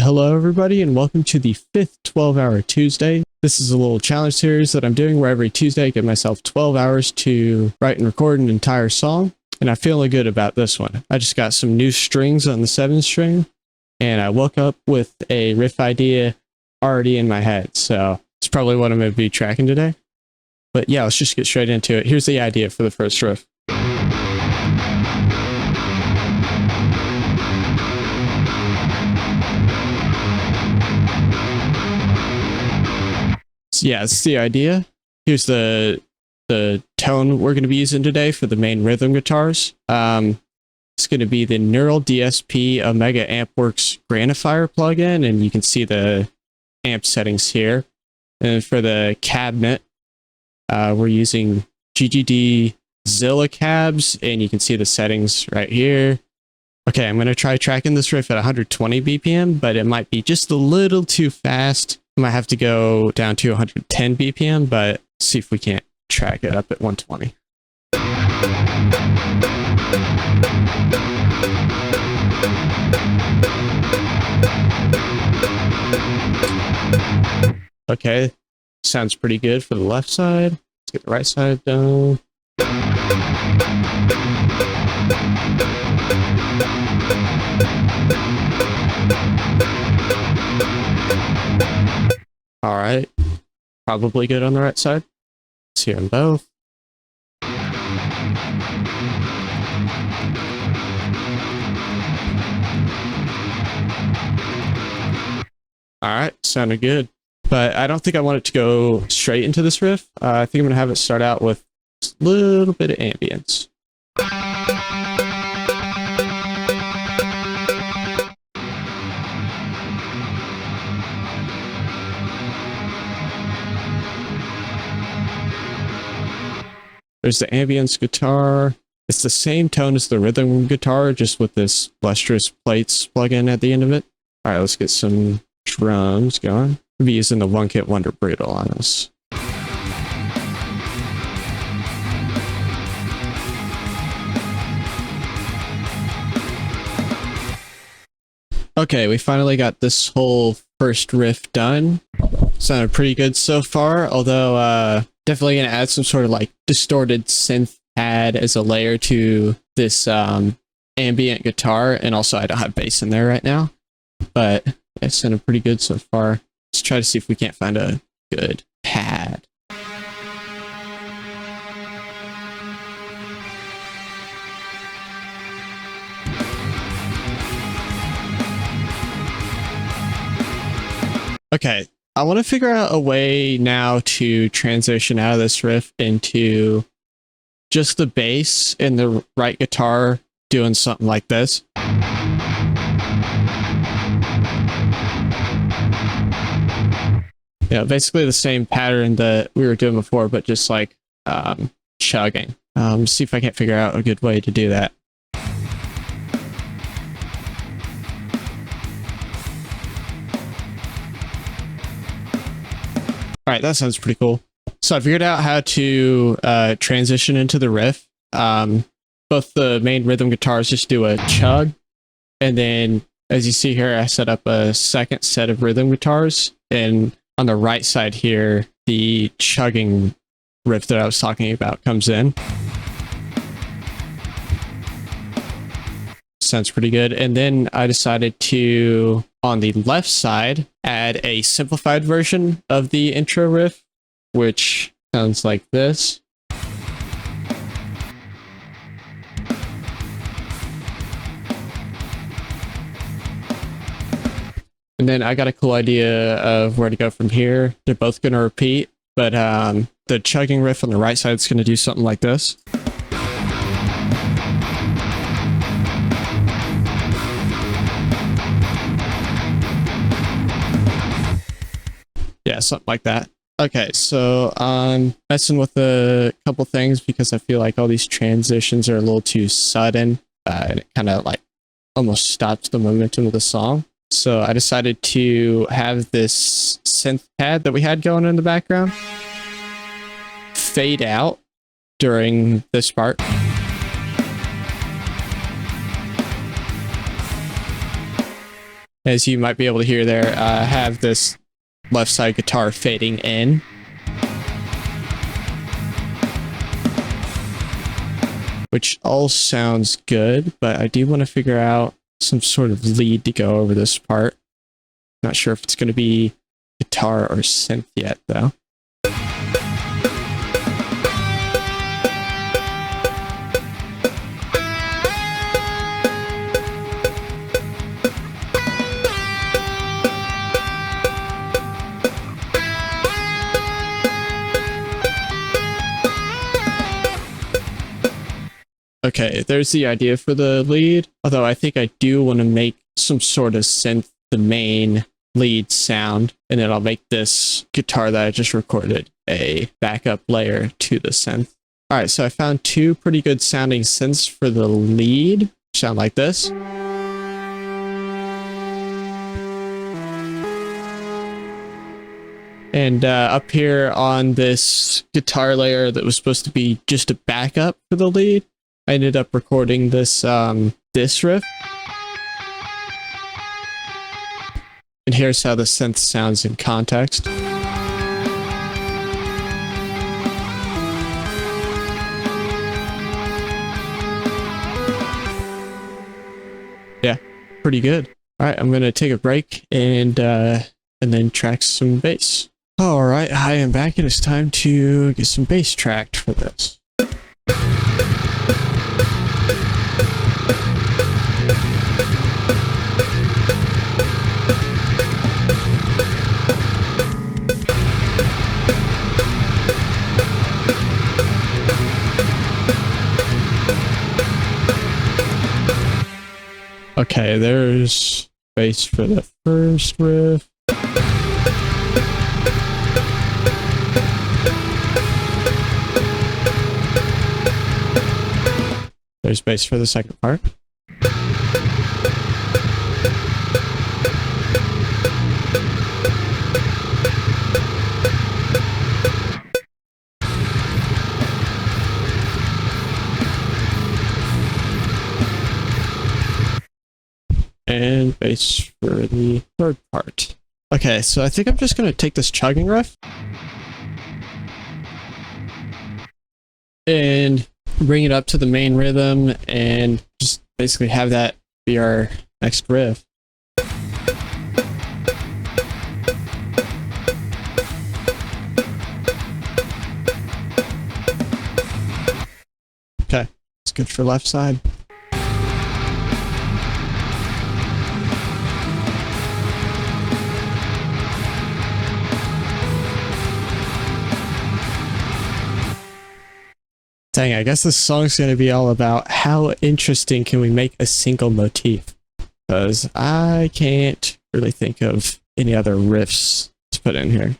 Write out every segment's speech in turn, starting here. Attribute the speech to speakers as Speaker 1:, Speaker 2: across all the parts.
Speaker 1: Hello everybody and welcome to the 5th 12-hour Tuesday. This is a little challenge series that I'm doing where every Tuesday I give myself 12 hours to write and record an entire song, and I'm feeling good about this one. I just got some new strings on the 7 string, and I woke up with a riff idea already in my head, so it's probably what I'm going to be tracking today. But yeah, let's just get straight into it. Here's the idea for the first riff. So yeah, it's the idea. Here's the tone we're going to be using today for the main rhythm guitars. It's going to be the Neural DSP Omega Ampworks Granophyre plugin, and you can see the amp settings here. And for the cabinet, we're using GGD Zilla cabs, and you can see the settings right here. Okay, I'm going to try tracking this riff at 120 BPM, but it might be just a little too fast. I might have to go down to 110 BPM, but see if we can't track it up at 120. Okay, sounds pretty good for the left side. Let's get the right side done. All right, probably good on the right side. Let's hear them both. All right, sounded good. But I don't think I want it to go straight into this riff. I think I'm gonna have it start out with just a little bit of ambience. There's the ambience guitar. It's the same tone as the rhythm guitar, just with this lustrous plates plugin at the end of it. All right, let's get some drums going. We'll be using the One Kit Wonder Brutal on this. Okay, we finally got this whole first riff done. Sounded pretty good so far, although definitely gonna add some sort of like distorted synth pad as a layer to this ambient guitar, and also I don't have bass in there right now, but it sounded pretty good so far. Let's try to see if we can't find a good pad. Okay, I want to figure out a way now to transition out of this riff into just the bass and the right guitar doing something like this. Yeah, basically the same pattern that we were doing before, but just like chugging. See if I can't figure out a good way to do that. All right, that sounds pretty cool. So I figured out how to transition into the riff. Both the main rhythm guitars just do a chug, and then as you see here, I set up a second set of rhythm guitars, and on the right side here, the chugging riff that I was talking about comes in. Sounds pretty good. And then I decided to, on the left side, add a simplified version of the intro riff, which sounds like this. And then I got a cool idea of where to go from here. They're both going to repeat, but the chugging riff on the right side is going to do something like this. Yeah, something like that. Okay, so I'm messing with a couple things because I feel like all these transitions are a little too sudden, and it kind of like almost stops the momentum of the song. So I decided to have this synth pad that we had going in the background fade out during this part. As you might be able to hear there, I have this left side guitar fading in. Which all sounds good, but I do want to figure out some sort of lead to go over this part. Not sure if it's going to be guitar or synth yet, though. Okay, there's the idea for the lead, although I think I do want to make some sort of synth the main lead sound, and then I'll make this guitar that I just recorded a backup layer to the synth. Alright, so I found two pretty good sounding synths for the lead. Sound like this. And up here on this guitar layer that was supposed to be just a backup for the lead, I ended up recording this riff. And here's how the synth sounds in context. Yeah, pretty good. All right, I'm gonna take a break and then track some bass. All right, I am back and it's time to get some bass tracked for this. Okay, there's bass for the first riff. There's bass for the second part. And bass for the third part. Okay, so I think I'm just going to take this chugging riff and bring it up to the main rhythm and just basically have that be our next riff. Okay, it's good for left side. Dang, I guess this song's going to be all about how interesting can we make a single motif. Because I can't really think of any other riffs to put in here.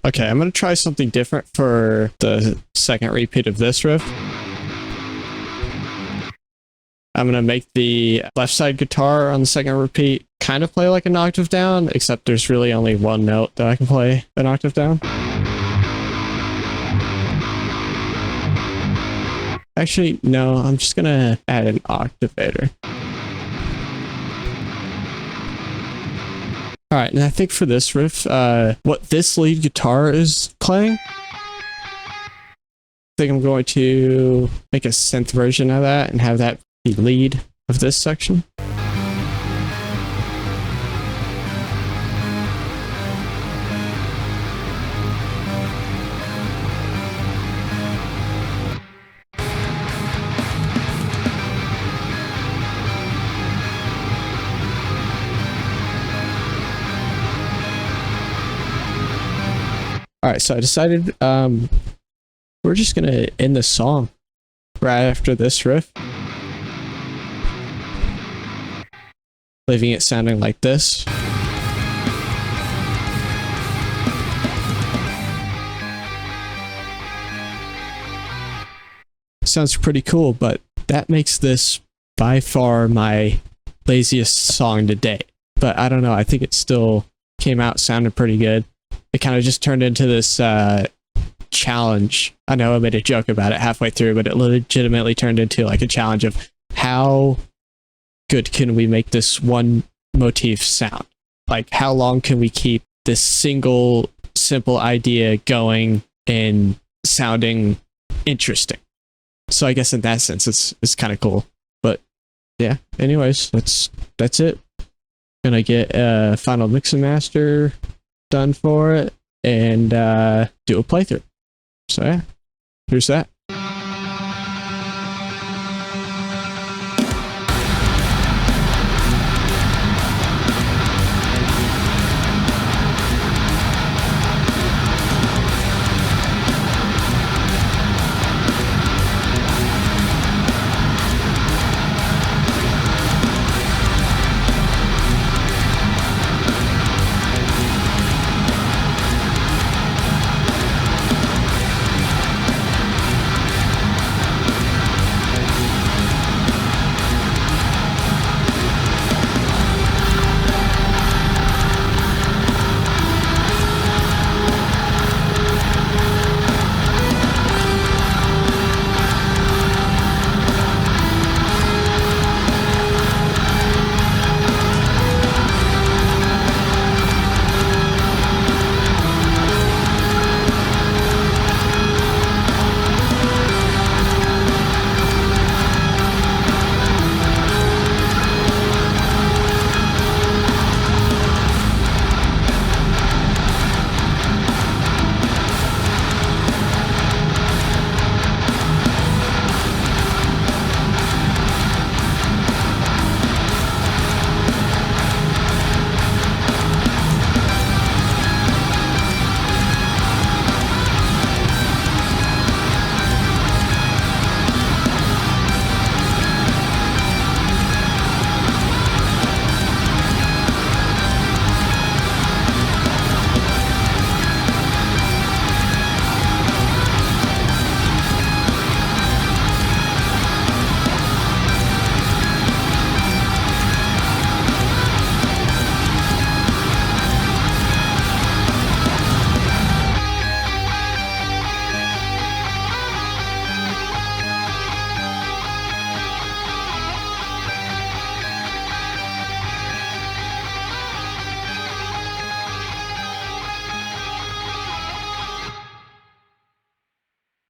Speaker 1: Okay, I'm going to try something different for the second repeat of this riff. I'm going to make the left side guitar on the second repeat kind of play like an octave down, except there's really only one note that I can play an octave down. Actually, no, I'm just going to add an octavator. Alright, and I think for this riff, what this lead guitar is playing, I think I'm going to make a synth version of that and have that be lead of this section. Alright, so I decided we're just gonna end the song right after this riff, leaving it sounding like this. Sounds pretty cool, but that makes this by far my laziest song to date. But I don't know, I think it still came out sounding pretty good. It kind of just turned into this challenge. I know I made a joke about it halfway through, but it legitimately turned into like a challenge of how good can we make this one motif sound? Like, how long can we keep this single simple idea going and sounding interesting? So I guess in that sense, it's kind of cool. But yeah, anyways, that's it. Gonna get a final mix and master done for it and do a playthrough. So yeah, here's that.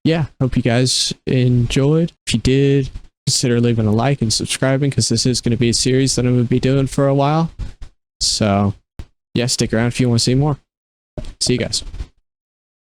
Speaker 1: Yeah, hope you guys enjoyed. If you did, consider leaving a like and subscribing, because this is going to be a series that I'm going to be doing for a while. So yeah, stick around if you want to see more. See you guys.